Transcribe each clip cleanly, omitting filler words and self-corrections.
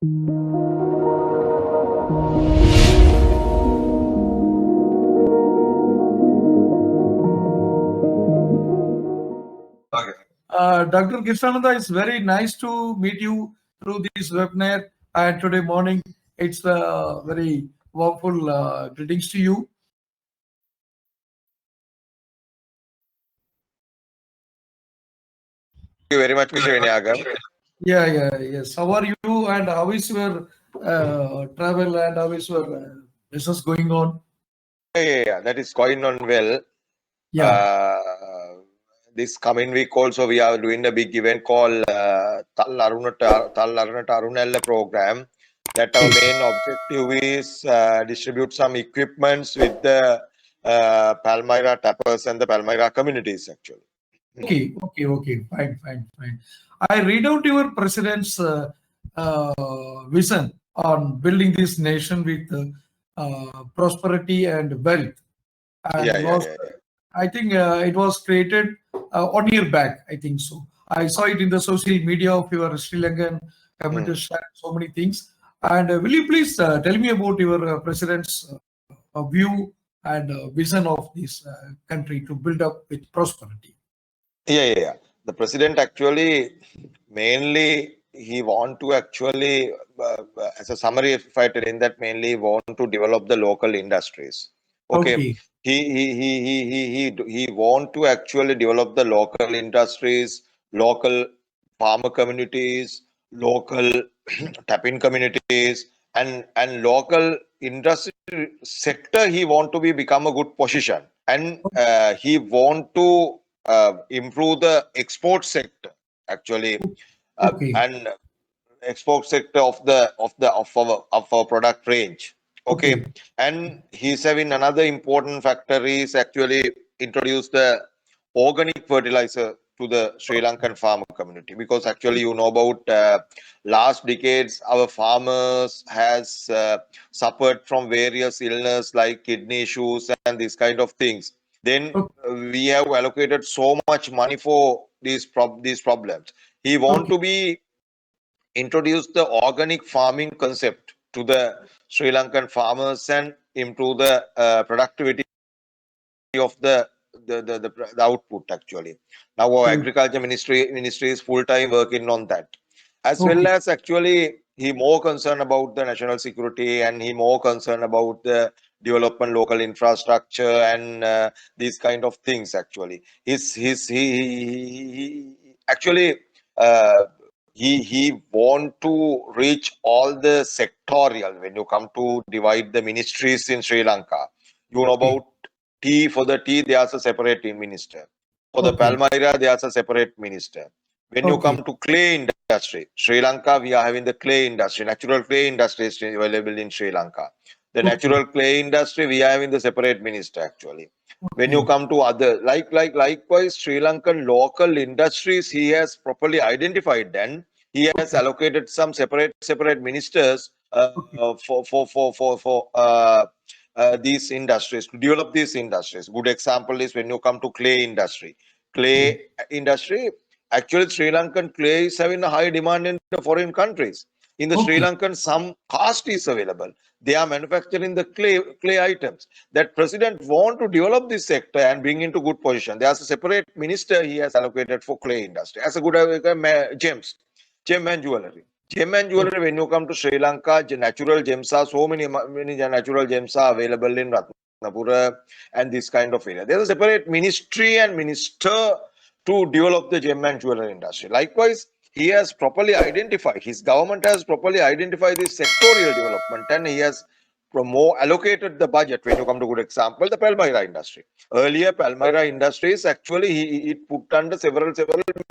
Dr. Krishnananda, it's very nice to meet you through this webinar. And today morning, it's very warmful greetings to you. Thank you very much, Mr. Vinayagam. Yes. How are you and how is your travel and how is your business going on? Yeah, that is going on well. Yeah. This coming week also we are doing a big event called Tal Arunata Arunella program. That our main objective is distribute some equipments with the Palmyra tappers and the Palmyra communities actually. Okay. Fine. I read out your president's vision on building this nation with prosperity and wealth. And I think it was created 1 year back. I think so. I saw it in the social media of your Sri Lankan community sharing so many things. And will you please tell me about your president's view and vision of this country to build up with prosperity? Yeah. The president actually mainly he want to actually as a summary, if I tell in that, mainly want to develop the local industries. Okay. He want to actually develop the local industries, local farmer communities, local tapping communities, and local industry sector. He want to become a good position, and he want to improve the export sector actually, and export sector of our product range. Okay. And he's having another important factor is actually introduce the organic fertilizer to the Sri Lankan farmer community, because actually you know about last decades our farmers has suffered from various illness like kidney issues and these kind of things. Then we have allocated so much money for these problems. He want to be introduce the organic farming concept to the Sri Lankan farmers and improve the productivity of the output actually. Now our agriculture ministry is full time working on that, as well as actually he more concerned about the national security, and he more concerned about the development local infrastructure and these kind of things actually. He actually he want to reach all the sectorial. When you come to divide the ministries in Sri Lanka, you know about tea. For the tea, there's a separate minister. For the Palmyra, there's a separate minister. When you come to clay industry, Sri Lanka, we are having the clay industry. Natural clay industry is available in Sri Lanka. The natural clay industry, we are having the separate minister actually. When you come to other, likewise, Sri Lankan local industries, he has properly identified. Then he has allocated some separate ministers for these industries, to develop these industries. Good example is when you come to clay industry. Clay industry, actually Sri Lankan clay is having a high demand in the foreign countries. In the Sri Lankan, some cast is available. They are manufacturing the clay items. That president want to develop this sector and bring into good position. There's a separate minister he has allocated for clay industry as a good gem and jewelry. Gem and jewelry, when you come to Sri Lanka, natural gems are so many natural gems are available in Ratnapura and this kind of area. There's a separate ministry and minister to develop the gem and jewelry industry. Likewise, he has properly identified, his government has properly identified this sectorial development, and he has more allocated the budget. When you come to good example, the Palmyra industry. Earlier, Palmyra industries actually it put under several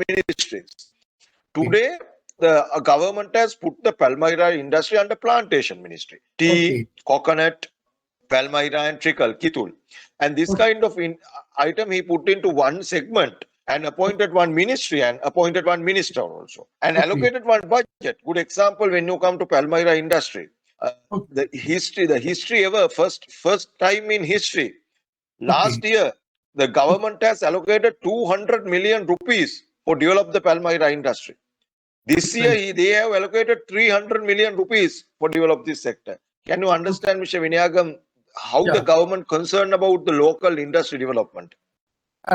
ministries. Today, the government has put the Palmyra industry under plantation ministry. Tea, coconut, Palmyra and trickle, Kitul. And this kind of item he put into one segment and appointed one ministry and appointed one minister also. And allocated one budget. Good example, when you come to Palmyra industry, the history ever, first time in history. Last year, the government has allocated 200 million rupees for develop the Palmyra industry. This year, they have allocated 300 million rupees for develop this sector. Can you understand, Mr. Vinayagam, how the government concerned about the local industry development?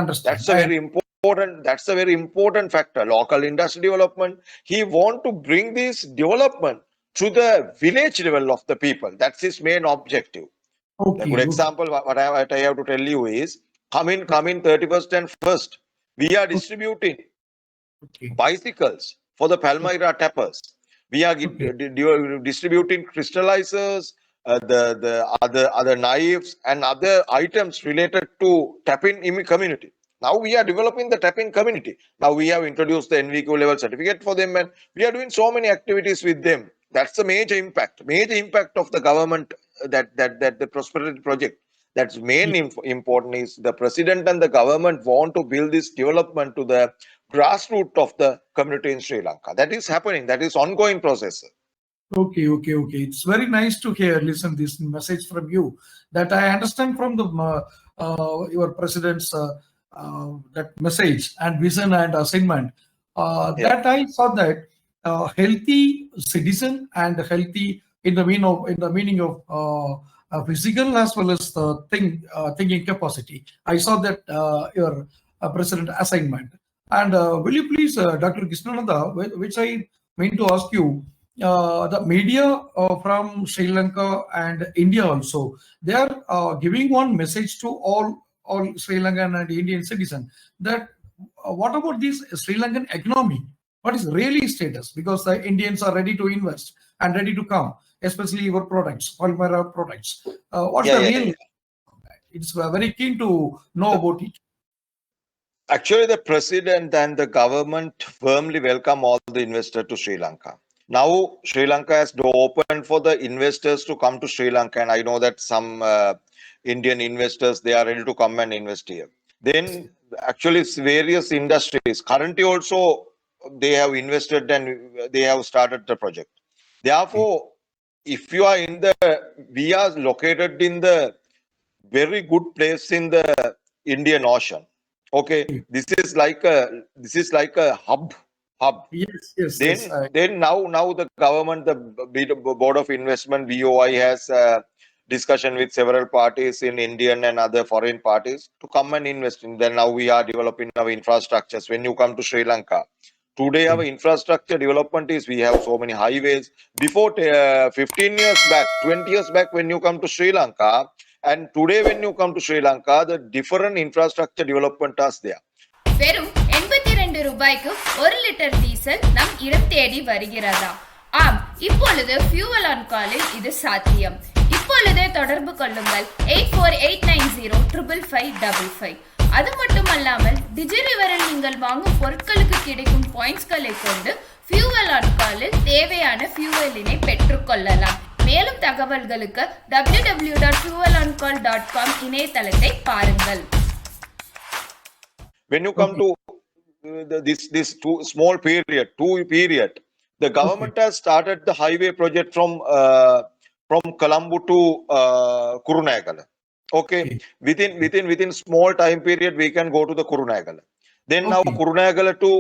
Understand. That's a very important. That's a very important factor. Local industry development. He want to bring this development to the village level of the people. That's his main objective. A good example. What I have to tell you is, come in 31st and 1st. We are distributing bicycles for the Palmyra tappers. We are distributing crystallizers, the other knives and other items related to tapping community. Now we are developing the tapping community. Now we have introduced the NVQ level certificate for them, and we are doing so many activities with them. That's the major impact of the government, that the prosperity project. That's main important is the president and the government want to build this development to the grassroots of the community in Sri Lanka. That is happening. That is ongoing process. Okay. It's very nice to listen this message from you. That I understand from the your president's that message and vision and assignment. That I saw that healthy citizen and healthy in the meaning of physical as well as the thinking capacity. I saw that your president assignment. And will you please, Dr. Krishnananda, which I mean to ask you, the media from Sri Lanka and India also, they are giving one message to all Sri Lankan and Indian citizens that what about this Sri Lankan economy? What is really status? Because the Indians are ready to invest and ready to come, especially your products, Palmyra products. What's the real? It's very keen to know about it. Actually, the president and the government firmly welcome all the investors to Sri Lanka. Now, Sri Lanka has door open for the investors to come to Sri Lanka, and I know that some Indian investors, they are ready to come and invest here. Then, actually, various industries, currently also, they have invested and they have started the project. Therefore, if you are we are located in the very good place in the Indian Ocean. Okay, this is like a hub. Yes. Then now the government, the Board of Investment (BOI) has discussion with several parties in Indian and other foreign parties to come and invest in. Then now we are developing our infrastructures. When you come to Sri Lanka, today our infrastructure development is we have so many highways. Before 15 years back, 20 years back, when you come to Sri Lanka, and today when you come to Sri Lanka, the different infrastructure development is there. வெறும் 82 ரூபாய்க்கு 1 litre diesel நம் இடம் தேடி வருகிறதா? ஆம், இப்பொழுது fuel on காலில் இது சாத்தியம். இப்பொழுதே தொடர்பு கொள்ளுங்கள் 8489055555. அது மட்டுமல்லாமல் டிஜிரிவரில் நீங்கள் வாங்கும் பொருட்களுக்கு கிடைக்கும் பாயிண்ட்ஸ்களை கொண்டு ஃபியூவல் ஆன் காலில் தேவையான ஃபியூவலினை பெற்றுக்கொள்ளலாம். மேலும் தகவல்களுக்கு www.fueloncall.com இணையதளத்தை பாருங்கள். When you come to this two period, the government has started the highway project from Colombo to Kurunegala. Okay, within small time period, we can go to the Kurunegala. Then now Kurunegala to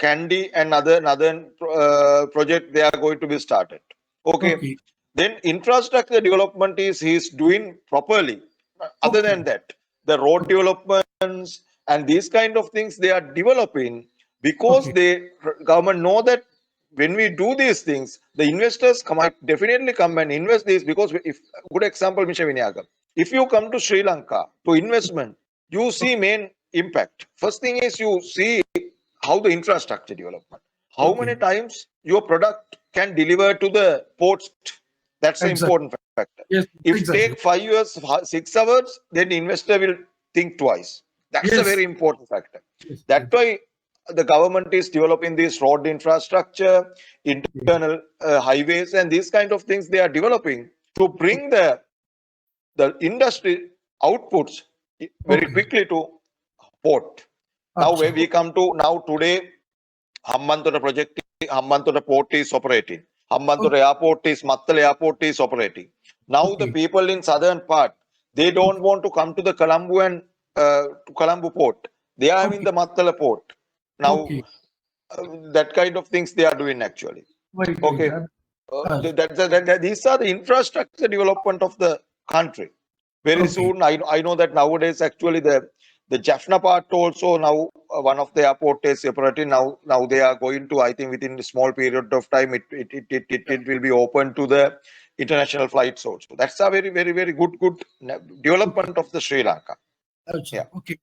Kandy and other project, they are going to be started. Okay. Then infrastructure development he's doing properly. Other than that, the road developments and these kind of things they are developing because the government know that when we do these things, the investors might definitely come and invest this. Because if good example, Mr. Vinayagam, if you come to Sri Lanka to investment, you see main impact. First thing is you see how the infrastructure development, how many times your product can deliver to the ports. That's an important factor. Yes, if take 5 years, 6 hours, then the investor will think twice. That's a very important factor. That's why the government is developing this road infrastructure, internal highways, and these kind of things they are developing to bring the industry outputs very quickly to port. Now where we come to now today, Hambantota project, Hambantota port is operating. Hambantota airport is Mattal airport is operating. Now the people in southern part, they don't want to come to the Colombo and to Colombo port. They are in the Mattala port. Now that kind of things they are doing actually. Right, Okay. These are the infrastructure development of the country. Very soon, I know that nowadays actually the Jaffna part also now one of the airport is separated. Now they are going to, I think within a small period of time it will be open to the international flights also. That's a very good development of the Sri Lanka. Yeah. Okay.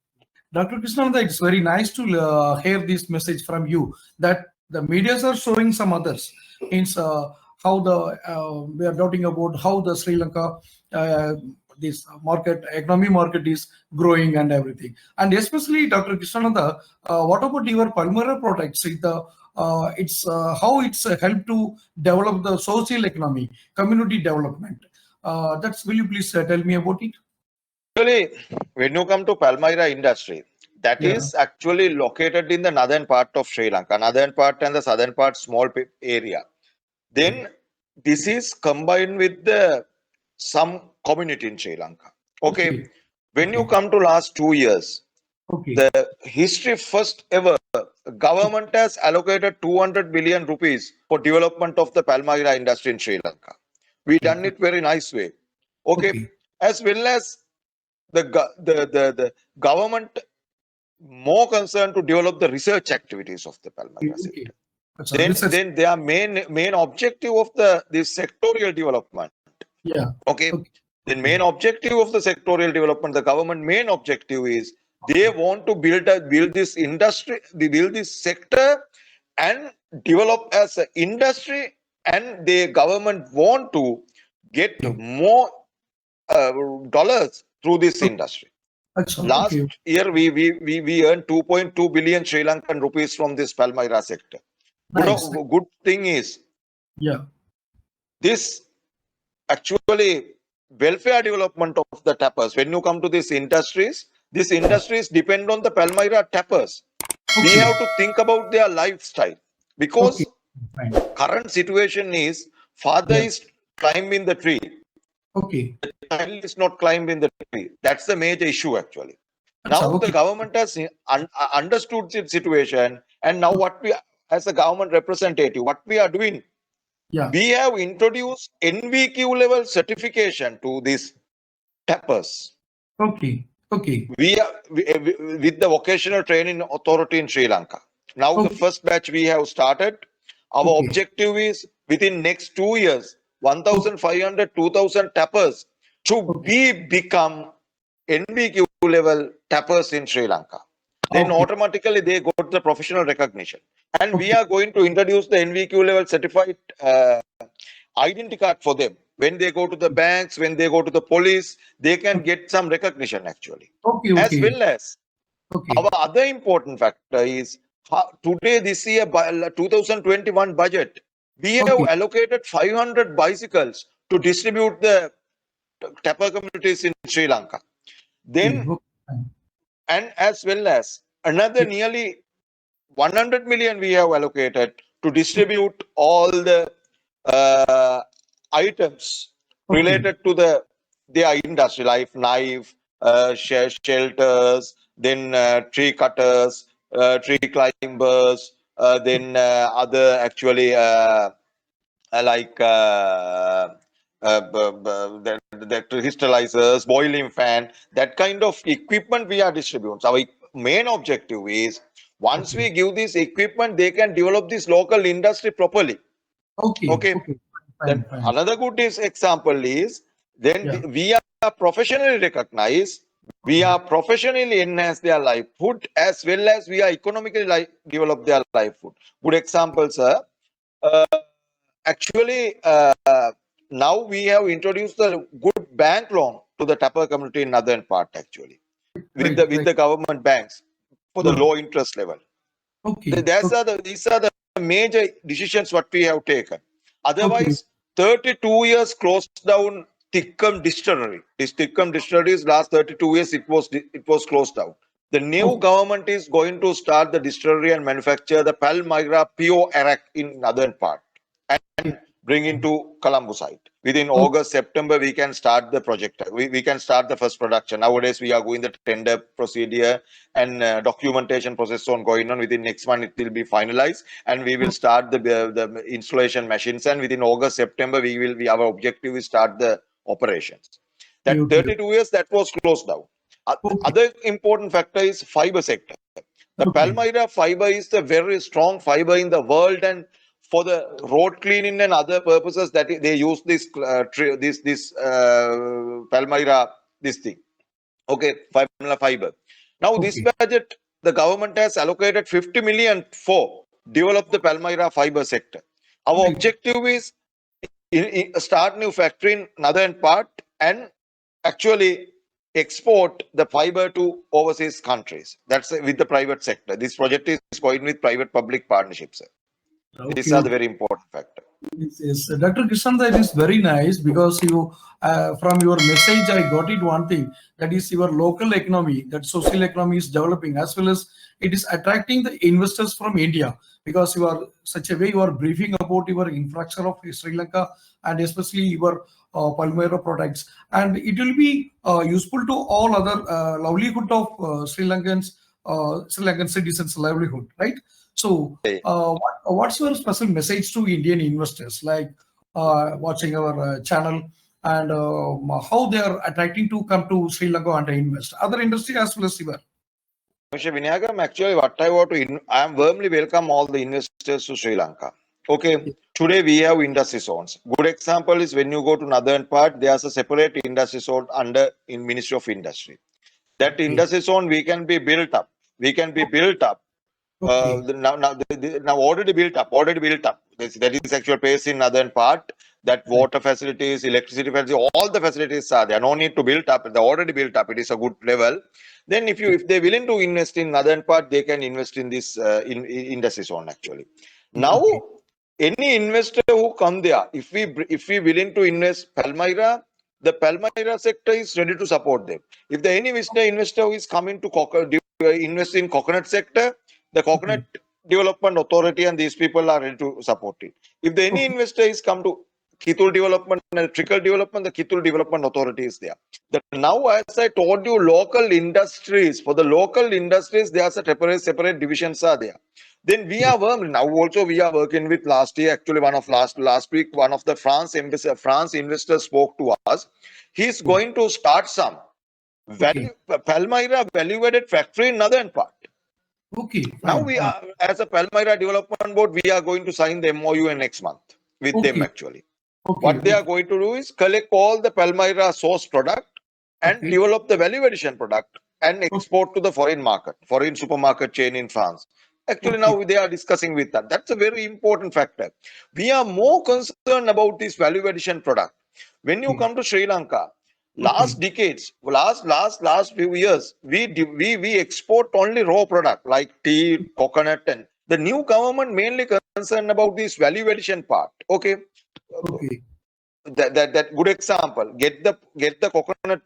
Dr. Krishnananda, it's very nice to hear this message from you that the medias are showing some others. Means how we are talking about how the Sri Lanka this economy market is growing and everything. And especially Dr. Krishnananda, what about your Palmyra products? It's how it's helped to develop the social economy, community development. Will you please tell me about it? Actually, when you come to Palmyra industry, that is actually located in the northern part of Sri Lanka, northern part and the southern part, small area. Then this is combined with some community in Sri Lanka. Okay. When you come to last 2 years, the history first ever government has allocated 200 billion rupees for development of the Palmyra industry in Sri Lanka. We done it very nice way. Okay. As well as the government more concerned to develop the research activities of the Palmyra sector. Then their main objective of this sectorial development. Okay. The main objective of the sectorial development, the government main objective is they want to build this industry, build this sector and develop as an industry, and the government want to get more dollars through this industry. Last year we earned 2.2 billion Sri Lankan rupees from this Palmyra sector. Good thing is this actually welfare development of the tappers. When you come to these industries depend on the Palmyra tappers. We have to think about their lifestyle, because current situation is father is climbing the tree. The child is not climbing the tree. That's the major issue actually. Now the government has understood the situation, and now what we as a government representative, what we are doing, we have introduced NVQ level certification to these tappers. We are with the vocational training authority in Sri Lanka. Now the first batch we have started. Our objective is within next 2 years, 1,500, 2,000 tappers to become NVQ level tappers in Sri Lanka. Then automatically they got the professional recognition. And we are going to introduce the NVQ level certified identity card for them. When they go to the banks, when they go to the police, they can get some recognition actually. As well as our other important factor is today, this year, 2021 budget, we have allocated 500 bicycles to distribute the tapper communities in Sri Lanka. Then, and as well as another nearly 100 million we have allocated to distribute all the items related to their industry, like knife, shelters, then tree cutters, tree climbers, then other actually like the crystallizers, boiling fan, that kind of equipment we are distributing. So our main objective is once we give this equipment, they can develop this local industry properly. Then another good example is then we are professionally recognized, we are professionally enhance their livelihood, as well as we are economically develop their livelihood. Good example, sir. Actually, now we have introduced a good bank loan to the tapper community in northern part actually, with the government banks for the low interest level. These are the major decisions what we have taken. Otherwise, 32 years closed down Thikkam distillery. This Thikkam distillery is last 32 years it was closed down. The new government is going to start the distillery and manufacture the Palmyra PO Arak in northern part. And bring into Colombo site. Within August, September, we can start the project. We can start the first production. Nowadays, we are going the tender procedure and documentation process on going on. Within next month, it will be finalized, and we will start the installation machines. And within August, September, our objective is start the operations. That 32 years that was closed down. Other important factor is fiber sector. The Palmyra fiber is the very strong fiber in the world, and for the road cleaning and other purposes that they use this Palmyra fiber. Now this budget, the government has allocated 50 million for develop the Palmyra fiber sector. Our objective is start new factory in northern part and actually export the fiber to overseas countries. That's with the private sector. This project is going with private-public partnerships. These are the very important factors. Yes. Dr. Krishan, that is very nice because you, from your message, I got it one thing, that is your local economy, that social economy is developing, as well as it is attracting the investors from India, because you are such a way you are briefing about your infrastructure of Sri Lanka and especially your Palmyra products, and it will be useful to all other livelihood of Sri Lankan citizens' livelihood, right? So, what's your special message to Indian investors, like watching our channel, and how they are attracting to come to Sri Lanka and invest? Other industry as well as your. Mr. Vinayagam, actually, what I want to, I am warmly welcome all the investors to Sri Lanka. Okay, today we have industry zones. Good example is when you go to northern part, there's a separate industry zone under in Ministry of Industry. That industry zone we can be built up. We can be built up. Now already built up. That is actual place in northern part. That water facilities, electricity facilities, all the facilities are there. No need to build up. They're already built up. It is a good level. Then if they're willing to invest in northern part, they can invest in this industry zone actually. Now any investor who come there, if we willing to invest Palmyra, the Palmyra sector is ready to support them. If the any investor who is coming to invest in coconut sector, the Coconut Development Authority and these people are ready to support it. If the any investor is come to Kitul Development and Trickle Development, the Kitul Development Authority is there. Now, as I told you, local industries, for the local industries, there are separate divisions are there. Then we are now also we are working with last year, actually last week, one of the France investors spoke to us. He's going to start some Palmyra value-added factory in northern part. Now we are, as a Palmyra Development Board, we are going to sign the MOU next month with them actually. What they are going to do is collect all the Palmyra source product and develop the value addition product and export to the foreign market, foreign supermarket chain in France. Actually, now they are discussing with that. That's a very important factor. We are more concerned about this value addition product. When you come to Sri Lanka, last decades, last few years, we export only raw product like tea, coconut, and the new government mainly concerned about this value addition part. That good example. Get the coconut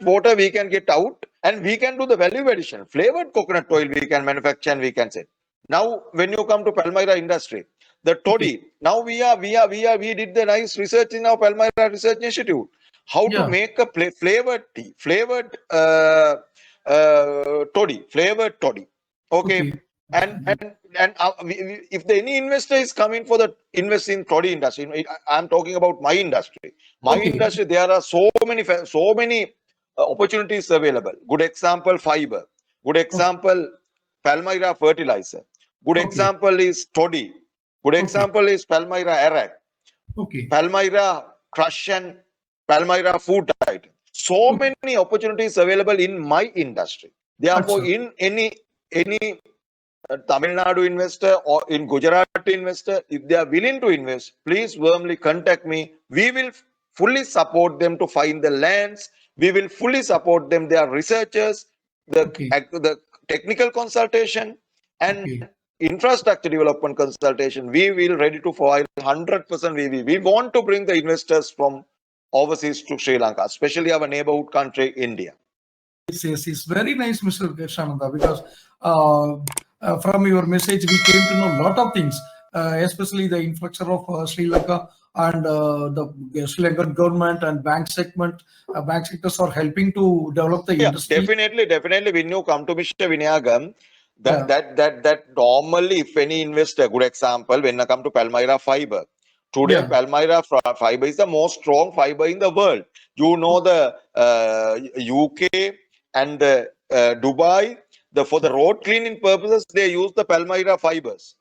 water we can get out, and we can do the value addition. Flavored coconut oil we can manufacture and we can sell. Now, when you come to Palmyra industry, the toddy. Now we did the nice research in our Palmyra Research Institute. How to make a flavored tea, flavored toddy. And if any investor is coming for the invest in toddy industry, I'm talking about my industry. Industry, there are so many opportunities available. Good example, fiber. Good example, Palmyra fertilizer. Good example is toddy. Good example is Palmyra Arak. Palmyra crush and Palmyra food item. So many opportunities available in my industry. Therefore, in any Tamil Nadu investor or in Gujarat investor, if they are willing to invest, please warmly contact me. We will fully support them to find the lands. We will fully support them. They are researchers, the technical consultation and infrastructure development consultation. We will ready to provide 100%. We want to bring the investors from overseas to Sri Lanka, especially our neighborhood country, India. Yes, it's very nice, Mr. Krishananda, because from your message, we came to know a lot of things. especially the infrastructure of Sri Lanka and the Sri Lankan government and bank sectors are helping to develop the industry. Definitely. When you come to Mr. Vinayagam, that normally, if any investor, good example, when I come to Palmyra fiber, today Palmyra fiber is the most strong fiber in the world. You know the UK and Dubai, for the road cleaning purposes, they use the Palmyra fibers.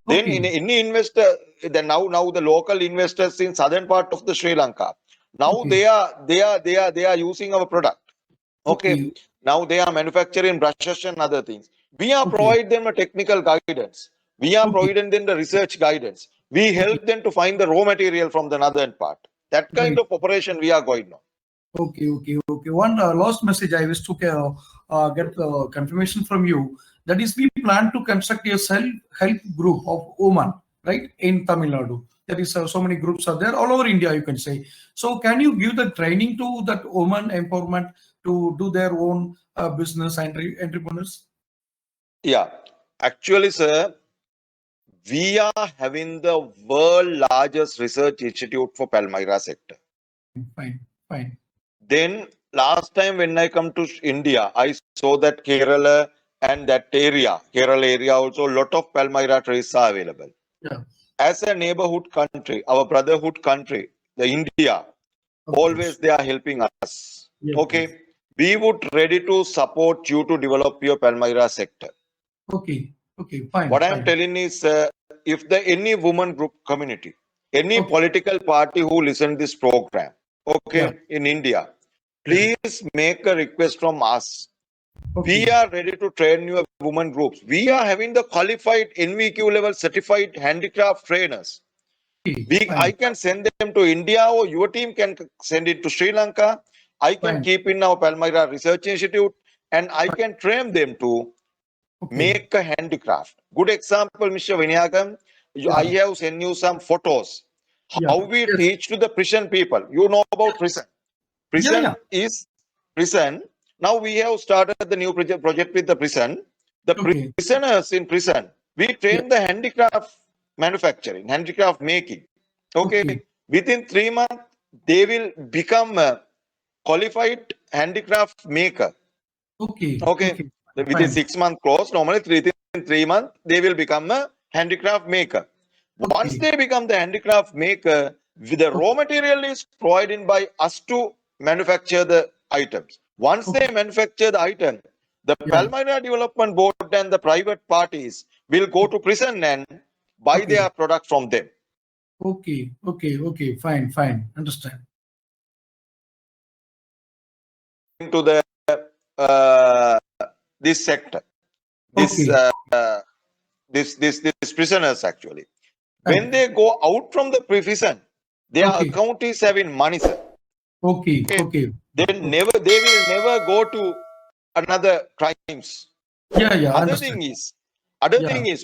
Then any investor, now the local investors in southern part of the Sri Lanka, now they are using our product. Okay. Now they are manufacturing brushes and other things. We are providing them a technical guidance. We are providing them the research guidance. We help them to find the raw material from the northern part. That kind of operation we are going on. Okay. One last message I wish to get confirmation from you. That is, we plan to construct a self-help group of women, right, in Tamil Nadu. There is so many groups are there all over India, you can say. So can you give the training to that woman empowerment to do their own business and entrepreneurs? Yeah, actually, sir, we are having the world largest research institute for Palmyra sector. Fine. Then last time when I come to India, I saw that Kerala and that area, Kerala area also, lot of Palmyra trees are available. Yeah. As a neighborhood country, our brotherhood country, the India, always they are helping us. Yes, okay. yes. We would ready to support you to develop your Palmyra sector. Okay, fine. What I am telling is, if any woman group community, any political party who listen this program, in India, please make a request from us. We are ready to train your women groups. We are having the qualified NVQ level certified handicraft trainers. I can send them to India, or your team can send it to Sri Lanka. I can keep in our Palmyra Research Institute, and I can train them to make a handicraft. Good example, Mr. Vinayagam. I have sent you some photos. How we teach to the prison people. You know about prison. Prison is prison. Now we have started the new project with the prison. The prisoners in prison, we train the handicraft manufacturing, handicraft making. Within 3 months, they will become a qualified handicraft maker. Within 6 months course, normally within 3 months, they will become a handicraft maker. Once they become the handicraft maker, the raw material is provided by us to manufacture the items. Once they manufacture the item, the Palmyra Development Board and the private parties will go to prison and buy their product from them. Okay, fine, understand. Into the this sector, this prisoners actually, when they go out from the prison, their account is having money, sir. They will never go to another crimes. Other thing is,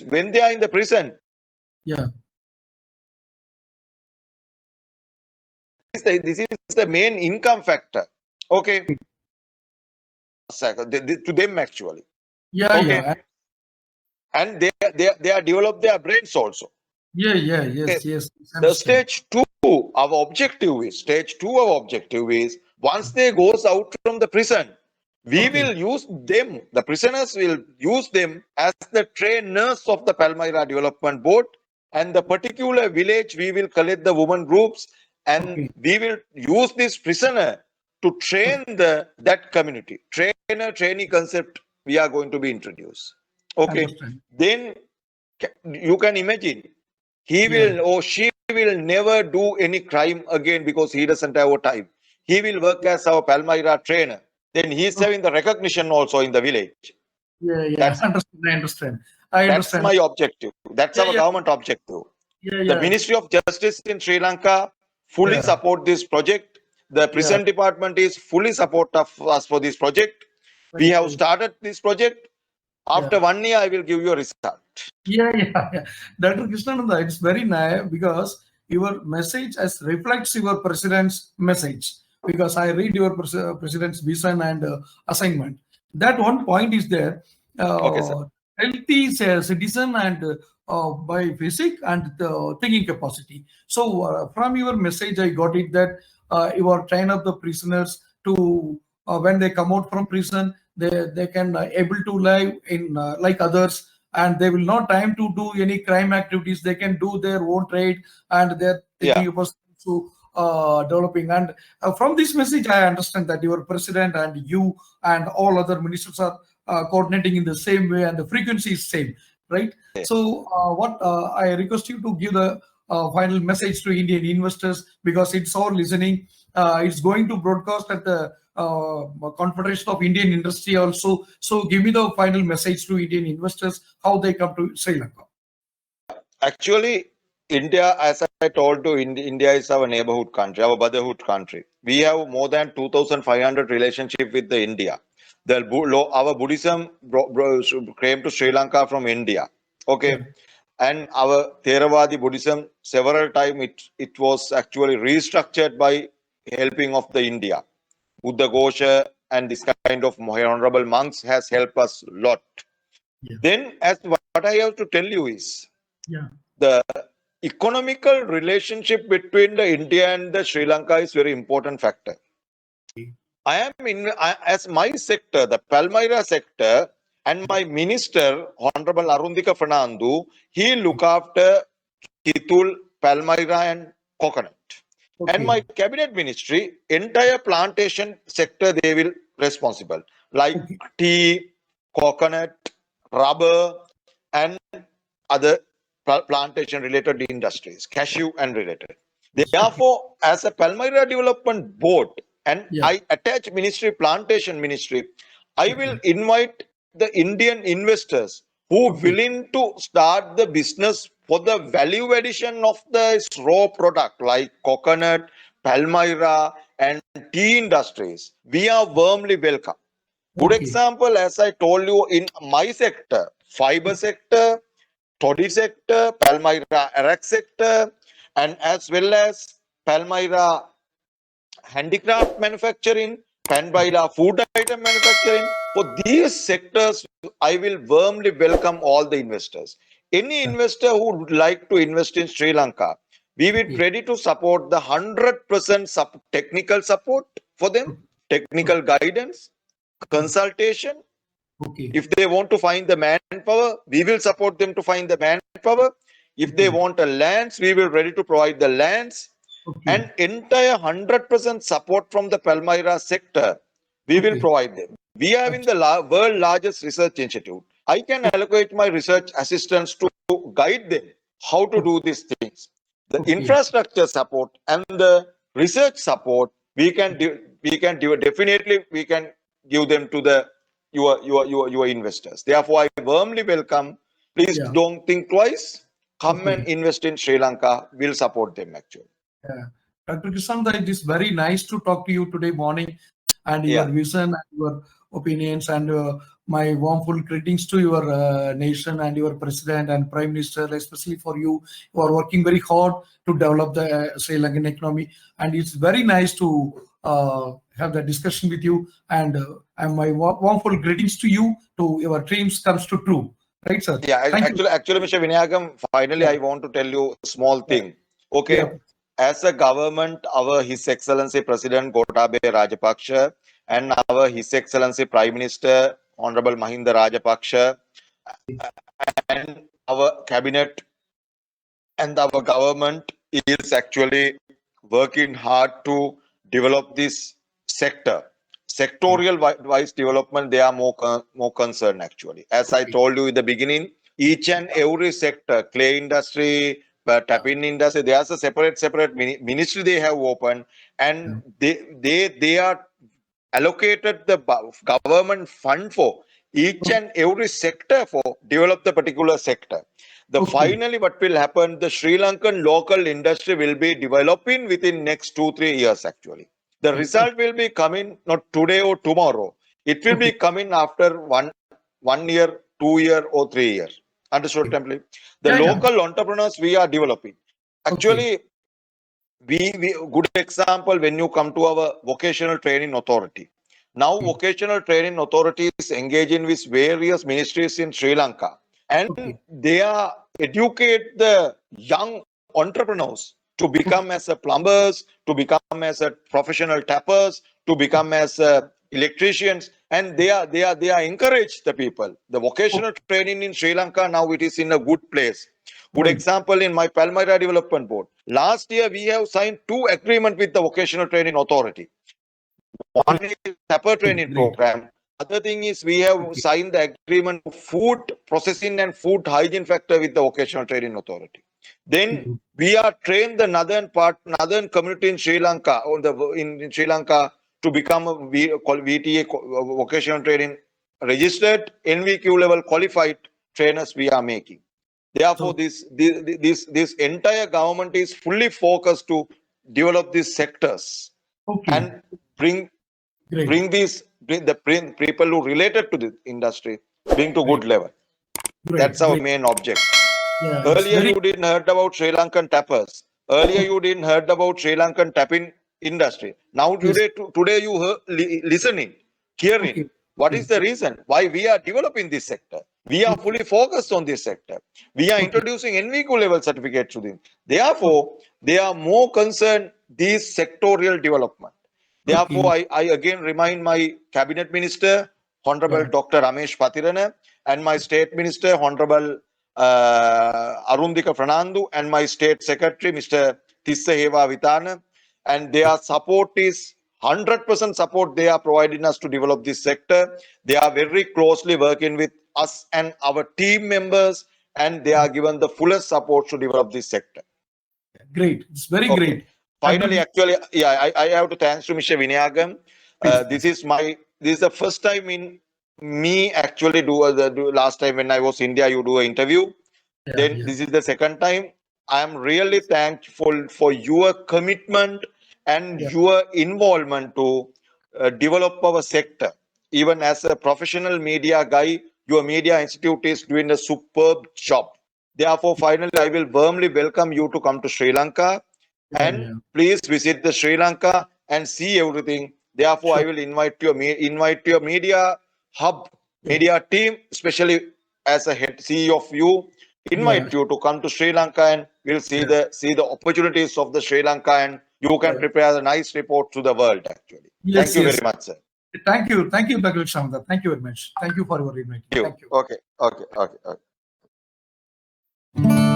when they are in the prison, this is the main income factor. To them actually. And they are develop their brains also. Yes. The stage 2, our objective is once they goes out from the prison, We will use them, the prisoners will use them as the trainers of the Palmyra Development Board, and the particular village we will collect the women groups, and we will use this prisoner to train that community. Trainee concept we are going to be introduced. Okay. Then you can imagine he will or she will never do any crime again because he doesn't have time. He will work as our Palmyra trainer. Then he is having the recognition also in the village. I understand. That's my objective. That's our government objective. The Ministry of Justice in Sri Lanka fully support this project. The prison department is fully support of us for this project. We have started this project. After 1 year, I will give you a result. Dr. Krishnananda, it's very nice because your message reflects your president's message. Because I read your president's vision and assignment. That one point is there. Healthy citizen and by physic and thinking capacity. So from your message, I got it that you are train up the prisoners to when they come out from prison, they can able to live in like others, and they will not time to do any crime activities. They can do their own trade, and they're thinking about developing. And from this message, I understand that your president and you and all other ministers are coordinating in the same way, and the frequency is same, right? So what I request you to give the final message to Indian investors, because it's all listening. It's going to broadcast at the Confederation of Indian Industry also. So give me the final message to Indian investors, how they come to Sri Lanka. Actually, India, as I told you, India is our neighborhood country, our brotherhood country. We have more than 2,500 relationship with the India. Our Buddhism came to Sri Lanka from India. Okay. And our Theravadi Buddhism, several times it was actually restructured by helping of the India. Buddha Gosha and this kind of honorable monks has helped us a lot. Then, as what I have to tell you is, the economical relationship between the India and the Sri Lanka is very important factor. I am as my sector, the Palmyra sector, and my minister, Honorable Arundika Fernandu, he look after Kitul, Palmyra and coconut. And my cabinet ministry, entire plantation sector, they will responsible, like tea, coconut, rubber, and other plantation related industries, cashew and related. Therefore, as a Palmyra Development Board, and I attach ministry, plantation ministry, I will invite the Indian investors who willing to start the business for the value addition of the raw product like coconut, Palmyra and tea industries. We are warmly welcome. Good example, as I told you, in my sector, fiber sector, toddy sector, Palmyra Iraq sector, and as well as Palmyra handicraft manufacturing, Palmyra food item manufacturing. For these sectors, I will warmly welcome all the investors. Any investor who would like to invest in Sri Lanka, we will be ready to support the 100% technical support for them, technical guidance, consultation. If they want to find the manpower, we will support them to find the manpower. If they want a lands, we will be ready to provide the lands. And entire 100% support from the Palmyra sector, we will provide them. We are in the world largest research institute. I can allocate my research assistants to guide them how to do these things. The infrastructure support and the research support, we can definitely give them to your investors. Therefore, I warmly welcome. Please don't think twice. Come and invest in Sri Lanka. We'll support them actually. Dr. Krishnananda, it is very nice to talk to you today morning, and your vision and your opinions, and my warmful greetings to your nation and your president and prime minister, especially for you. You are working very hard to develop the Sri Lankan economy, and it's very nice to have the discussion with you, and my warmful greetings to you, to your dreams comes to true. Right, sir? Actually, Mr. Vinayagam, finally, I want to tell you a small thing. Okay. As a government, His Excellency President Gotabaya Rajapaksa and our His Excellency Prime Minister Honorable Mahinda Rajapaksa and our cabinet and our government is actually working hard to develop this sector. Sectorial wise development, they are more concerned actually. As I told you in the beginning, each and every sector, clay industry, tapping industry, there's a separate ministry they have opened, and they are allocated the government fund for each and every sector for develop the particular sector. Finally, what will happen? The Sri Lankan local industry will be developing within next 2-3 years. Actually, the result will be coming not today or tomorrow. It will be coming after one year, 2 year, or 3 years. Understood, template? The local entrepreneurs we are developing. Actually, we good example when you come to our vocational training authority. Now, vocational training authority is engaging with various ministries in Sri Lanka, and they are educate the young entrepreneurs to become as a plumbers, to become as a professional tappers, to become as electricians, and they are encourage the people. The vocational training in Sri Lanka now it is in a good place. Good example in my Palmyra Development Board. Last year we have signed 2 agreements with the vocational training authority. One is tapper training program. Other thing is we have signed the agreement for food processing and food hygiene factor with the vocational training authority. Then we are trained the northern community in Sri Lanka in Sri Lanka to become a VTA vocational training registered NVQ level qualified trainers we are making. Therefore, this entire government is fully focused to develop these sectors and bring the people who related to the industry bring to good level. That's our main object. Earlier you didn't heard about Sri Lankan tappers. Earlier you didn't heard about Sri Lankan tapping industry. Now today you heard, listening, hearing. What is the reason why we are developing this sector? We are fully focused on this sector. We are introducing NVQ level certificate to them. Therefore, they are more concerned this sectorial development. Therefore, I again remind my cabinet minister, Honorable Dr. Ramesh Patirana, and my state minister, Honorable Arundika Pranandu, and my state secretary, Mr. Tissa Heva Vitana, and their support is 100% support they are providing us to develop this sector. They are very closely working with us and our team members, and they are given the fullest support to develop this sector. Great. It's very great. Finally, actually, I have to thanks to Mr. Vinayagam. This is the first time in me actually do last time when I was India, you do an interview. This is the second time. I am really thankful for your commitment and your involvement to develop our sector. Even as a professional media guy, your media institute is doing a superb job. Therefore, finally, I will warmly welcome you to come to Sri Lanka and please visit the Sri Lanka and see everything. Therefore, I will invite your media hub, media team, especially as a head CEO of you, invite you to come to Sri Lanka and we'll see the opportunities of the Sri Lanka, and you can prepare a nice report to the world actually. Thank you very much, sir. Thank you, Dr. Shamda. Thank you very much. Thank you for your invitation. Thank you. Okay.